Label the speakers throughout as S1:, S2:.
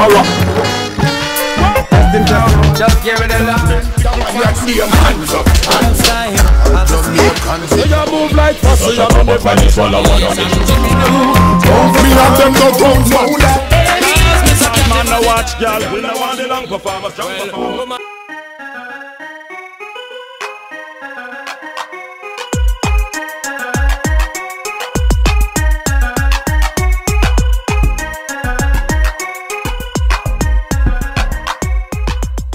S1: rock.
S2: Just give it a love.
S1: Hands up, hands up. So you move like fast, so you know the body swallow one of them. Me and them no come down. Man, no watch, girl. We no want the long performance.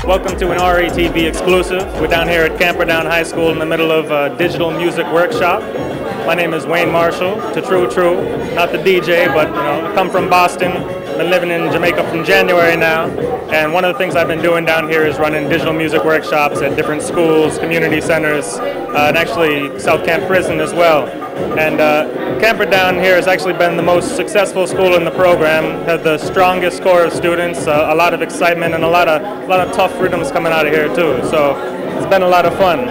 S3: Welcome to an RETV exclusive. We're down here at Camperdown High School in the middle of a digital music workshop. My name is Wayne Marshall, to True, not the DJ, but I come from Boston. Been living in Jamaica from January now, and one of the things I've been doing down here is running digital music workshops at different schools, community centers, and actually South Camp Prison as well. And Camperdown here has actually been the most successful school in the program, had the strongest core of students, a lot of excitement, and a lot of tough rhythms coming out of here too. So it's been a lot of fun.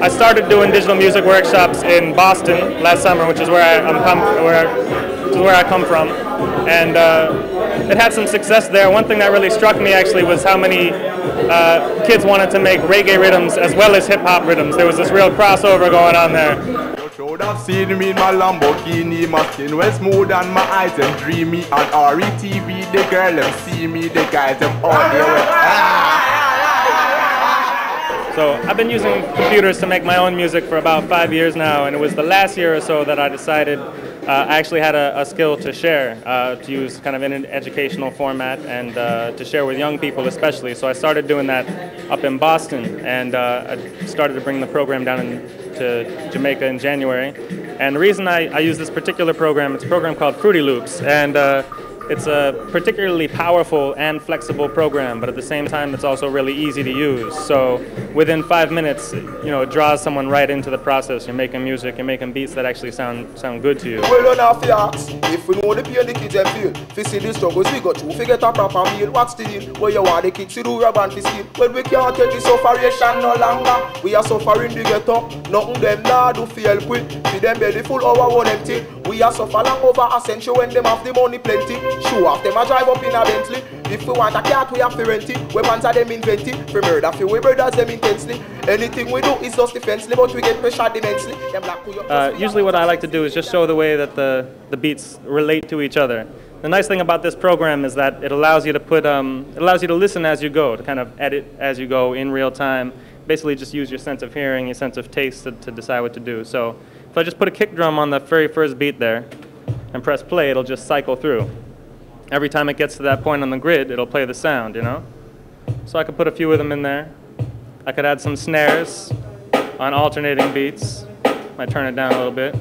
S3: I started doing digital music workshops in Boston last summer, which is where I come from, and it had some success there. One thing that really struck me actually was how many kids wanted to make reggae rhythms as well as hip-hop rhythms. There was this real crossover going on there.
S1: You should have seen me in my Lamborghini, my skin was smooth and my eyes them dreamy. On RETV, the girl them see me, the guys them all there.
S3: So I've been using computers to make my own music for about 5 years now, and it was the last year or so that I decided I actually had a skill to share, to use kind of in an educational format and to share with young people especially. So I started doing that up in Boston, and I started to bring the program down to Jamaica in January. And the reason I use this particular program, it's a program called Fruity Loops, and it's a particularly powerful and flexible program, but at the same time it's also really easy to use. So within 5 minutes, it draws someone right into the process. You're making music, you're making beats that actually sound good to you.
S1: Well, don't have to ask. If we know the pain the kids them feel, if see the struggles we got through, we get a proper meal. What's the deal? Where you want the kids to do rub and to steal? Well, we can't take the sufferation no longer. We are suffering the ghetto. Nothing them now do feel quick. Feed them belly full, our one empty. We are suffer long over a century when them have the money plenty. Show off them a drive up in a Bentley. If we want a cat, we have to rent it. Weapons are them invented. For murder, for we brothers them intensely. Anything we do is just defensively, but we get pressured immensely.
S3: Usually what I like to do is just show the way that the beats relate to each other. The nice thing about this program is that it allows you to listen as you go, to kind of edit as you go in real time. Basically just use your sense of hearing, your sense of taste to decide what to do. So if I just put a kick drum on the very first beat there and press play, it'll just cycle through. Every time it gets to that point on the grid, it'll play the sound, So I could put a few of them in there. I could add some snares on alternating beats. Might turn it down a little bit.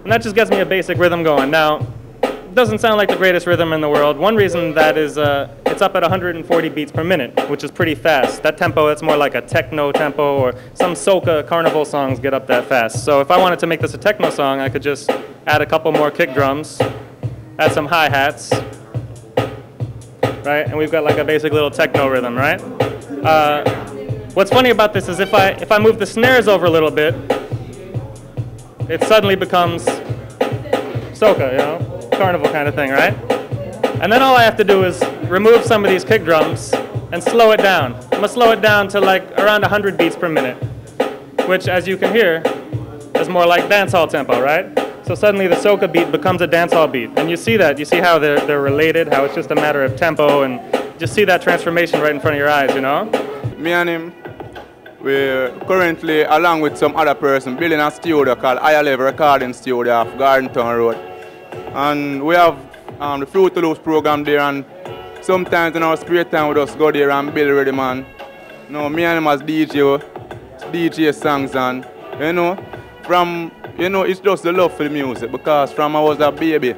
S3: And that just gets me a basic rhythm going. Now, it doesn't sound like the greatest rhythm in the world. One reason that is it's up at 140 beats per minute, which is pretty fast. That tempo, it's more like a techno tempo, or some soca carnival songs get up that fast. So if I wanted to make this a techno song, I could just add a couple more kick drums, add some hi-hats, right? And we've got like a basic little techno rhythm, right? What's funny about this is if I move the snares over a little bit, it suddenly becomes soca, carnival kind of thing, right? And then all I have to do is remove some of these kick drums and slow it down. I'm gonna slow it down to like around 100 beats per minute, which, as you can hear, is more like dancehall tempo, right? So suddenly the soca beat becomes a dancehall beat. And you see that, you see how they're related, how it's just a matter of tempo, and just see that transformation right in front of your eyes,
S1: Me and him, we're currently, along with some other person, building a studio called Higher Level Recording Studio off Gardentown Road. And we have the Fruity Loops program there, and sometimes in our spare time we just go there and build ready, man. Me and him as DJ songs, and it's just the love for the music, because from I was a baby,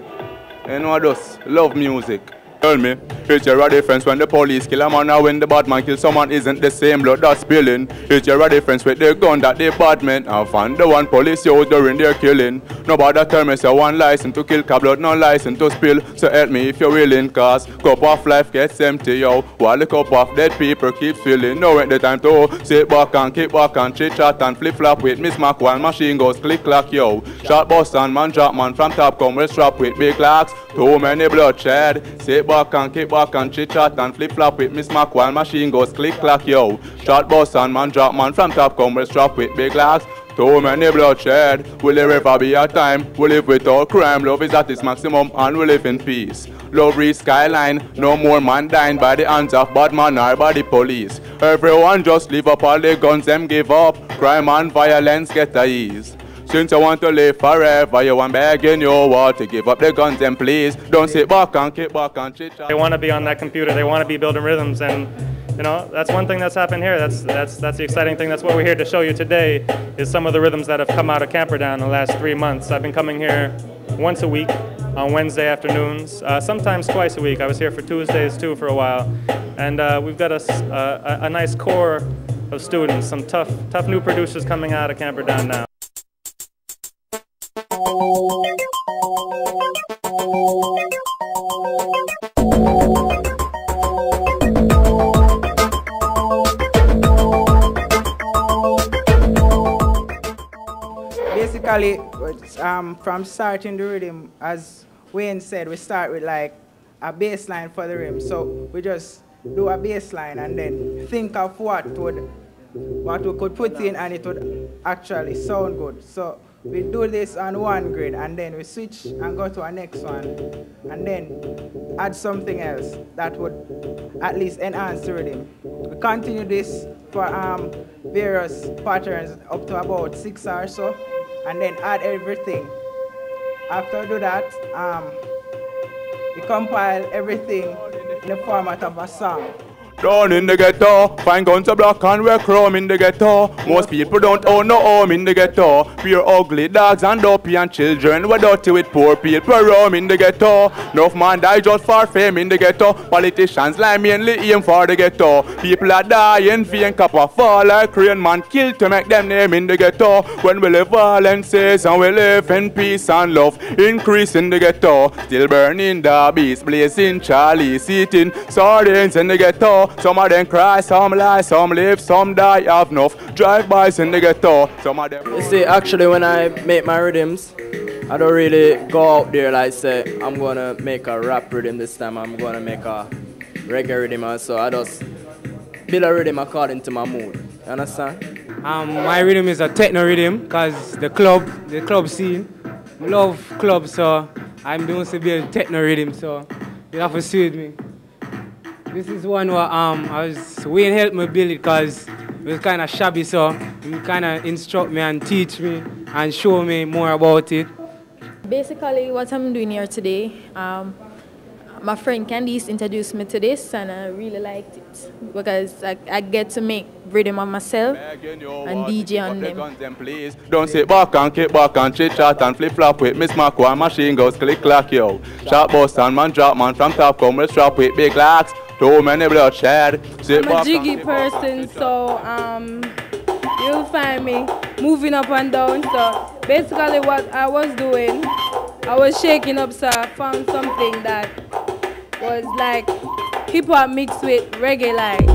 S1: I just love music. Tell me, it's your difference when the police kill a man or when the bad man kill someone isn't the same blood that's spilling. It's your difference with the gun that the bad men have and the one police use during their killing. Nobody tell me say one license to kill cause blood, no license to spill. So help me if you're willing, cause cup of life gets empty, yo, while the cup of dead people keeps filling. Now ain't the time to sit back and kick back and chit chat and flip flop with Miss Mac while machine goes click clack, yo. Shot bust and man drop man from top come with strap with big locks. Too many bloodshed. Sit back and kick back and chit chat and flip flop with Miss Mac while machine goes click clack, yo. Shot bust and man drop man from top come with strap with big locks. Too many bloodshed. Will there ever be a time we live without crime? Love is at its maximum and we live in peace. Love reach skyline. No more man dying by the hands of bad man or by the police. Everyone just live up all the guns them give up. Crime and violence get a ease. Since you want to live forever, you want begging you all to give up the guns and please don't sit back and kick back and chit chat.
S3: They want to be on that computer. They want to be building rhythms, and you know that's one thing that's happened here. That's the exciting thing. That's what we're here to show you today. Is some of the rhythms that have come out of Camperdown in the last 3 months. I've been coming here once a week on Wednesday afternoons, sometimes twice a week. I was here for Tuesdays too for a while, and we've got a nice core of students, some tough new producers coming out of Camperdown now.
S2: Basically, from starting the rhythm, as Wayne said, we start with like a bass line for the rhythm. So we just do a bass line and then think of what we could put in and it would actually sound good. So we do this on one grid and then we switch and go to our next one and then add something else that would at least enhance the rhythm. We continue this for various patterns up to about 6 or so and then add everything. After we do that, we compile everything in the format of a song.
S1: Down in the ghetto, find guns a block and wear chrome in the ghetto. Most people don't own no home in the ghetto. Pure ugly dogs and dopey and children. We're dirty with poor people roam in the ghetto. Enough man die just for fame in the ghetto. Politicians lie mainly aim for the ghetto. People are dying, vain copper fall like rain. Man killed to make them name in the ghetto. When we live violences and we live in peace and love, increase in the ghetto. Still burning the beast, blazing Charlie's, eating sardines in the ghetto. Some of them cry, some lie, some live, some die, have enough drive-bys in the ghetto. Some of them...
S4: You see, actually when I make my rhythms, I don't really go out there like say, I'm gonna make a rap rhythm this time, I'm gonna make a reggae rhythm, so I just build a rhythm according to my mood. You understand?
S5: My rhythm is a techno rhythm because the club scene, I love clubs, so I'm doing to build techno rhythm, so you have to see with me. This is one where Wayne helped me build it because it was kind of shabby, so he kind of instruct me and teach me and show me more about it.
S6: Basically, what I'm doing here today, my friend Candice introduced me to this and I really liked it because I get to make rhythm on myself and DJ on them.
S1: Don't sit back and kick back and chit chat and flip flop with Miss Mac while machine goes click clack, yo. Shot bust and man drop man from top come with strap with big locks. Too many bloodshed.
S7: I'm a jiggy person, so you'll find me moving up and down. So basically what I was doing, I was shaking up, so I found something that was like hip-hop mixed with reggae like.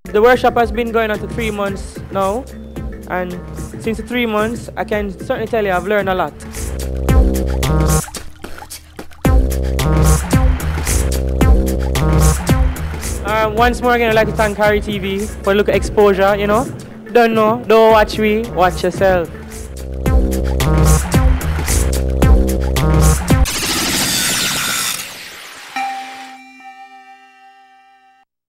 S8: The workshop has been going on for 3 months now, and since the 3 months, I can certainly tell you I've learned a lot. Once more again, I'd like to thank RETV for look at exposure, you know. Don't know, don't watch me, watch yourself.